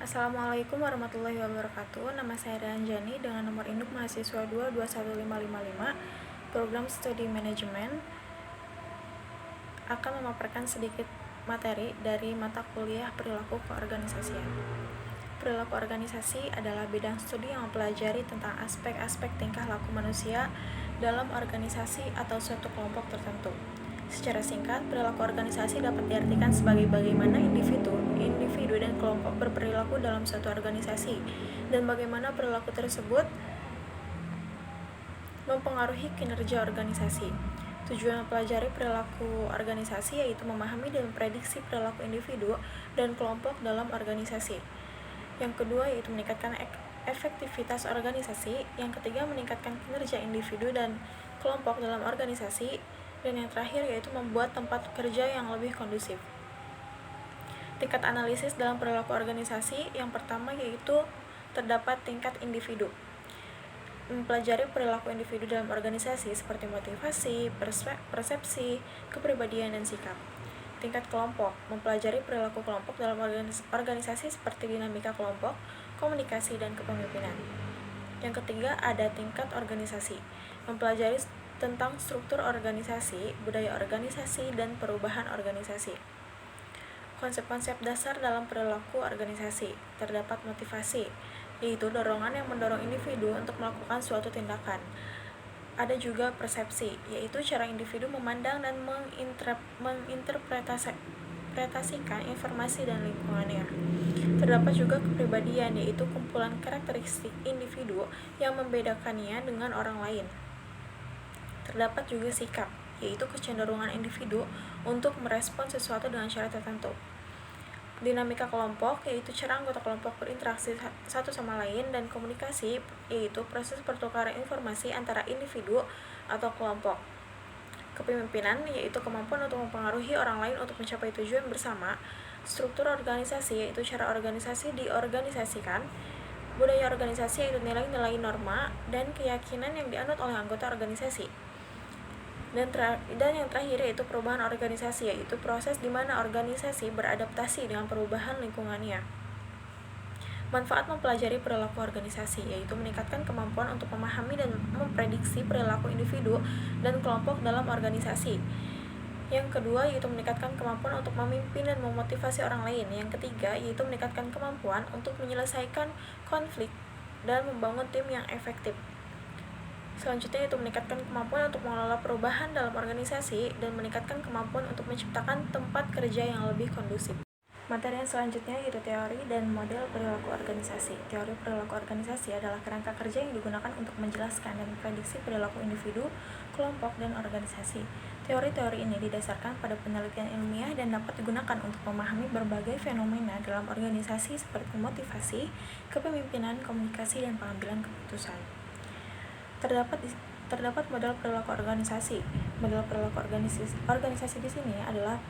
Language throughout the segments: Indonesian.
Assalamualaikum warahmatullahi wabarakatuh. Nama saya Ranjani dengan nomor induk mahasiswa 221555, program studi manajemen, akan memaparkan sedikit materi dari mata kuliah perilaku keorganisasian. Perilaku organisasi adalah bidang studi yang mempelajari tentang aspek-aspek tingkah laku manusia dalam organisasi atau suatu kelompok tertentu. Secara singkat, perilaku organisasi dapat diartikan sebagai bagaimana individu dan kelompok berperilaku dalam suatu organisasi, dan bagaimana perilaku tersebut mempengaruhi kinerja organisasi. Tujuan mempelajari perilaku organisasi yaitu memahami dan memprediksi perilaku individu dan kelompok dalam organisasi. Yang kedua yaitu meningkatkan efektivitas organisasi. Yang ketiga meningkatkan kinerja individu dan kelompok dalam organisasi. Dan yang terakhir yaitu membuat tempat kerja yang lebih kondusif. Tingkat analisis dalam perilaku organisasi, yang pertama yaitu terdapat tingkat individu. Mempelajari perilaku individu dalam organisasi seperti motivasi, persepsi, kepribadian, dan sikap. Tingkat kelompok, mempelajari perilaku kelompok dalam organisasi seperti dinamika kelompok, komunikasi, dan kepemimpinan. Yang ketiga ada tingkat organisasi, mempelajari tentang struktur organisasi, budaya organisasi, dan perubahan organisasi. Konsep-konsep dasar dalam perilaku organisasi, terdapat motivasi, yaitu dorongan yang mendorong individu untuk melakukan suatu tindakan. Ada juga persepsi, yaitu cara individu memandang dan menginterpretasikan informasi dan lingkungannya. Terdapat juga kepribadian, yaitu kumpulan karakteristik individu yang membedakannya dengan orang lain. Terdapat juga sikap, yaitu kecenderungan individu untuk merespon sesuatu dengan cara tertentu. Dinamika kelompok, yaitu cara anggota kelompok berinteraksi satu sama lain, dan komunikasi, yaitu proses pertukaran informasi antara individu atau kelompok. Kepemimpinan, yaitu kemampuan untuk mempengaruhi orang lain untuk mencapai tujuan bersama. Struktur organisasi, yaitu cara organisasi diorganisasikan. Budaya organisasi, yaitu nilai-nilai, norma, dan keyakinan yang dianut oleh anggota organisasi. Dan yang terakhir yaitu perubahan organisasi, yaitu proses di mana organisasi beradaptasi dengan perubahan lingkungannya. Manfaat mempelajari perilaku organisasi, yaitu meningkatkan kemampuan untuk memahami dan memprediksi perilaku individu dan kelompok dalam organisasi. Yang kedua yaitu meningkatkan kemampuan untuk memimpin dan memotivasi orang lain. Yang ketiga yaitu meningkatkan kemampuan untuk menyelesaikan konflik dan membangun tim yang efektif. Selanjutnya yaitu meningkatkan kemampuan untuk mengelola perubahan dalam organisasi dan meningkatkan kemampuan untuk menciptakan tempat kerja yang lebih kondusif. Materi yang selanjutnya yaitu teori dan model perilaku organisasi. Teori perilaku organisasi adalah kerangka kerja yang digunakan untuk menjelaskan dan memprediksi perilaku individu, kelompok, dan organisasi. Teori-teori ini didasarkan pada penelitian ilmiah dan dapat digunakan untuk memahami berbagai fenomena dalam organisasi seperti motivasi, kepemimpinan, komunikasi, dan pengambilan keputusan. Terdapat model perilaku organisasi. Model perilaku organisasi di sini adalah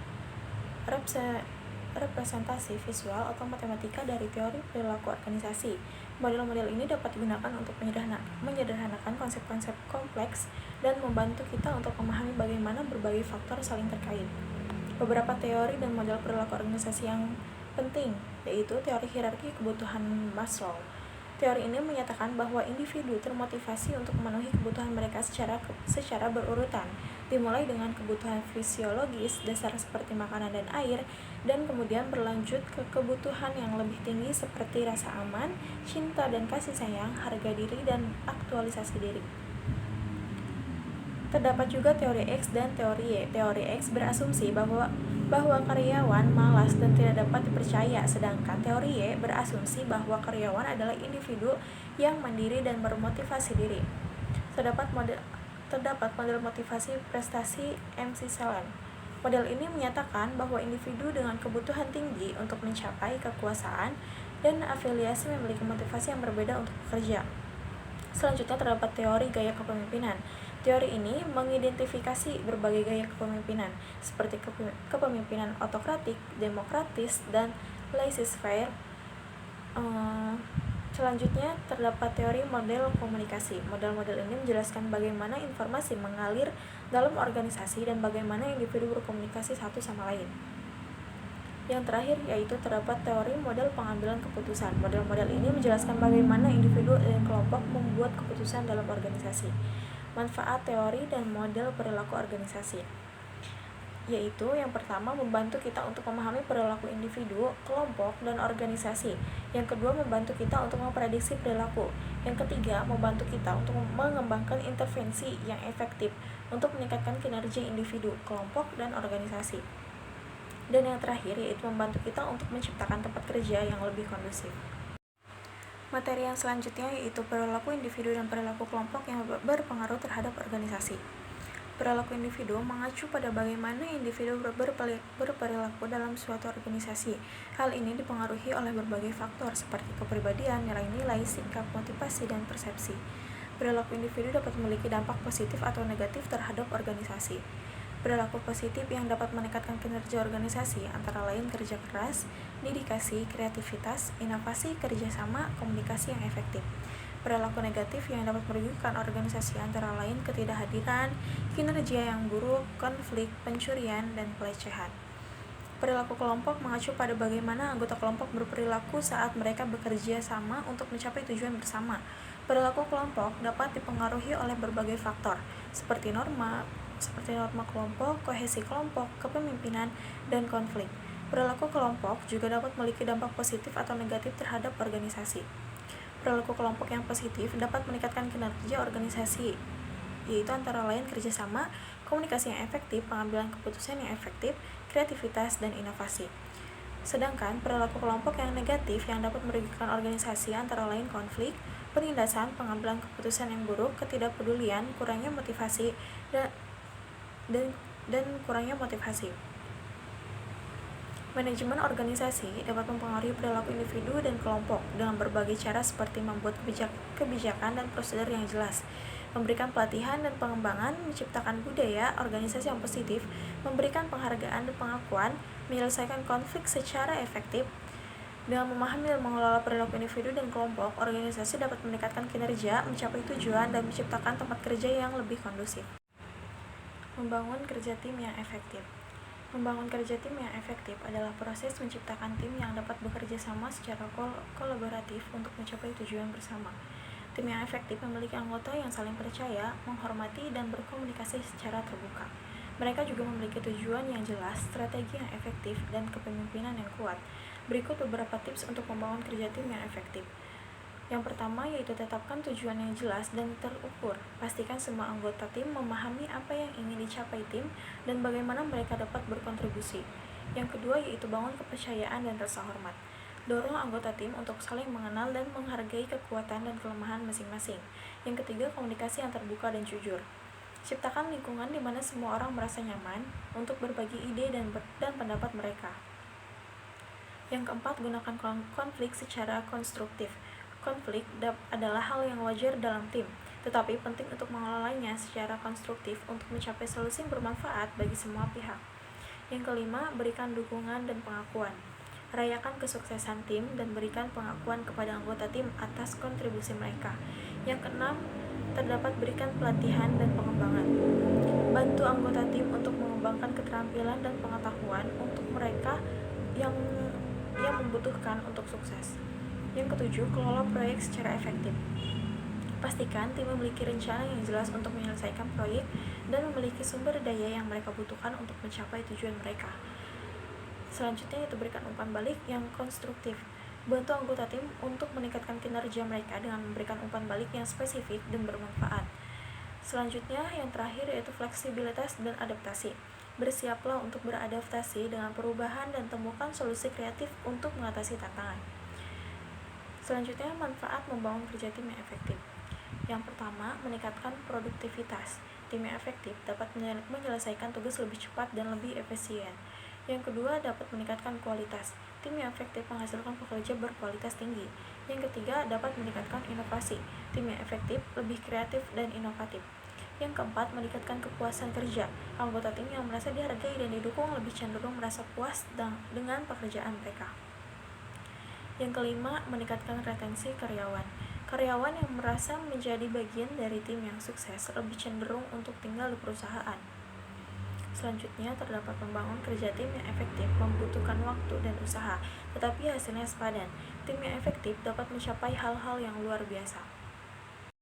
representasi visual atau matematika dari teori perilaku organisasi. Model-model ini dapat digunakan untuk menyederhanakan konsep-konsep kompleks dan membantu kita untuk memahami bagaimana berbagai faktor saling terkait. Beberapa teori dan model perilaku organisasi yang penting yaitu teori hierarki kebutuhan Maslow. Teori ini menyatakan bahwa individu termotivasi untuk memenuhi kebutuhan mereka secara berurutan, dimulai dengan kebutuhan fisiologis dasar seperti makanan dan air, dan kemudian berlanjut ke kebutuhan yang lebih tinggi seperti rasa aman, cinta dan kasih sayang, harga diri, dan aktualisasi diri. Terdapat juga teori X dan teori Y. Teori X berasumsi bahwa karyawan malas dan tidak dapat dipercaya, sedangkan teori Y berasumsi bahwa karyawan adalah individu yang mandiri dan bermotivasi diri. Terdapat model motivasi prestasi McClellan. Model ini menyatakan bahwa individu dengan kebutuhan tinggi untuk mencapai kekuasaan dan afiliasi memiliki motivasi yang berbeda untuk bekerja. Selanjutnya terdapat teori gaya kepemimpinan. Teori ini mengidentifikasi berbagai gaya kepemimpinan, seperti kepemimpinan otokratik, demokratis, dan laissez-faire. Selanjutnya terdapat teori model komunikasi. Model-model ini menjelaskan bagaimana informasi mengalir dalam organisasi dan bagaimana individu berkomunikasi satu sama lain. Yang terakhir yaitu terdapat teori model pengambilan keputusan. Model-model ini menjelaskan bagaimana individu dan kelompok membuat keputusan dalam organisasi. Manfaat teori dan model perilaku organisasi, yaitu yang pertama membantu kita untuk memahami perilaku individu, kelompok, dan organisasi. Yang kedua membantu kita untuk memprediksi perilaku. Yang ketiga membantu kita untuk mengembangkan intervensi yang efektif untuk meningkatkan kinerja individu, kelompok, dan organisasi. Dan yang terakhir yaitu membantu kita untuk menciptakan tempat kerja yang lebih kondusif. Materi yang selanjutnya yaitu perilaku individu dan perilaku kelompok yang berpengaruh terhadap organisasi. Perilaku individu mengacu pada bagaimana individu berperilaku dalam suatu organisasi. Hal ini dipengaruhi oleh berbagai faktor seperti kepribadian, nilai-nilai, sikap, motivasi, dan persepsi. Perilaku individu dapat memiliki dampak positif atau negatif terhadap organisasi. Perilaku positif yang dapat meningkatkan kinerja organisasi antara lain kerja keras, dedikasi, kreativitas, inovasi, kerjasama, komunikasi yang efektif. Perilaku negatif yang dapat merugikan organisasi antara lain ketidakhadiran, kinerja yang buruk, konflik, pencurian, dan pelecehan. Perilaku kelompok mengacu pada bagaimana anggota kelompok berperilaku saat mereka bekerja sama untuk mencapai tujuan bersama. Perilaku kelompok dapat dipengaruhi oleh berbagai faktor, seperti norma kelompok, kohesi kelompok, kepemimpinan, dan konflik. Perilaku kelompok juga dapat memiliki dampak positif atau negatif terhadap organisasi. Perilaku kelompok yang positif dapat meningkatkan kinerja organisasi, yaitu antara lain kerjasama, komunikasi yang efektif, pengambilan keputusan yang efektif, kreativitas, dan inovasi. Sedangkan perilaku kelompok yang negatif yang dapat merugikan organisasi antara lain konflik, penindasan, pengambilan keputusan yang buruk, ketidakpedulian, kurangnya motivasi, dan kurangnya motivasi. Manajemen organisasi dapat mempengaruhi perilaku individu dan kelompok dengan berbagai cara seperti membuat kebijakan dan prosedur yang jelas, memberikan pelatihan dan pengembangan, menciptakan budaya organisasi yang positif, memberikan penghargaan dan pengakuan, menyelesaikan konflik secara efektif. Dengan memahami dan mengelola perilaku individu dan kelompok, organisasi dapat meningkatkan kinerja, mencapai tujuan, dan menciptakan tempat kerja yang lebih kondusif. Membangun kerja tim yang efektif. Membangun kerja tim yang efektif adalah proses menciptakan tim yang dapat bekerja sama secara kolaboratif untuk mencapai tujuan bersama. Tim yang efektif memiliki anggota yang saling percaya, menghormati, dan berkomunikasi secara terbuka. Mereka juga memiliki tujuan yang jelas, strategi yang efektif, dan kepemimpinan yang kuat. Berikut beberapa tips untuk membangun kerja tim yang efektif. Yang pertama yaitu tetapkan tujuan yang jelas dan terukur. Pastikan semua anggota tim memahami apa yang ingin dicapai tim dan bagaimana mereka dapat berkontribusi. Yang kedua yaitu bangun kepercayaan dan rasa hormat. Dorong anggota tim untuk saling mengenal dan menghargai kekuatan dan kelemahan masing-masing. Yang ketiga, komunikasi yang terbuka dan jujur. Ciptakan lingkungan di mana semua orang merasa nyaman untuk berbagi ide dan pendapat mereka. Yang keempat, gunakan konflik secara konstruktif. Konflik adalah hal yang wajar dalam tim, tetapi penting untuk mengelolanya secara konstruktif untuk mencapai solusi yang bermanfaat bagi semua pihak. Yang kelima, berikan dukungan dan pengakuan. Rayakan kesuksesan tim dan berikan pengakuan kepada anggota tim atas kontribusi mereka. Yang keenam, terdapat berikan pelatihan dan pengembangan. Bantu anggota tim untuk mengembangkan keterampilan dan pengetahuan untuk mereka yang membutuhkan untuk sukses. Yang ketujuh, kelola proyek secara efektif. Pastikan tim memiliki rencana yang jelas untuk menyelesaikan proyek dan memiliki sumber daya yang mereka butuhkan untuk mencapai tujuan mereka. Selanjutnya yaitu berikan umpan balik yang konstruktif. Bantu anggota tim untuk meningkatkan kinerja mereka dengan memberikan umpan balik yang spesifik dan bermanfaat. Selanjutnya yang terakhir yaitu fleksibilitas dan adaptasi. Bersiaplah untuk beradaptasi dengan perubahan dan temukan solusi kreatif untuk mengatasi tantangan. Selanjutnya, manfaat membangun kerja tim yang efektif. Yang pertama, meningkatkan produktivitas. Tim yang efektif dapat menyelesaikan tugas lebih cepat dan lebih efisien. Yang kedua, dapat meningkatkan kualitas. Tim yang efektif menghasilkan pekerja berkualitas tinggi. Yang ketiga, dapat meningkatkan inovasi. Tim yang efektif lebih kreatif dan inovatif. Yang keempat, meningkatkan kepuasan kerja. Anggota tim yang merasa dihargai dan didukung lebih cenderung merasa puas dengan pekerjaan mereka. Yang kelima, meningkatkan retensi karyawan. Karyawan yang merasa menjadi bagian dari tim yang sukses lebih cenderung untuk tinggal di perusahaan. Selanjutnya, terdapat membangun kerja tim yang efektif membutuhkan waktu dan usaha, tetapi hasilnya sepadan. Tim yang efektif dapat mencapai hal-hal yang luar biasa.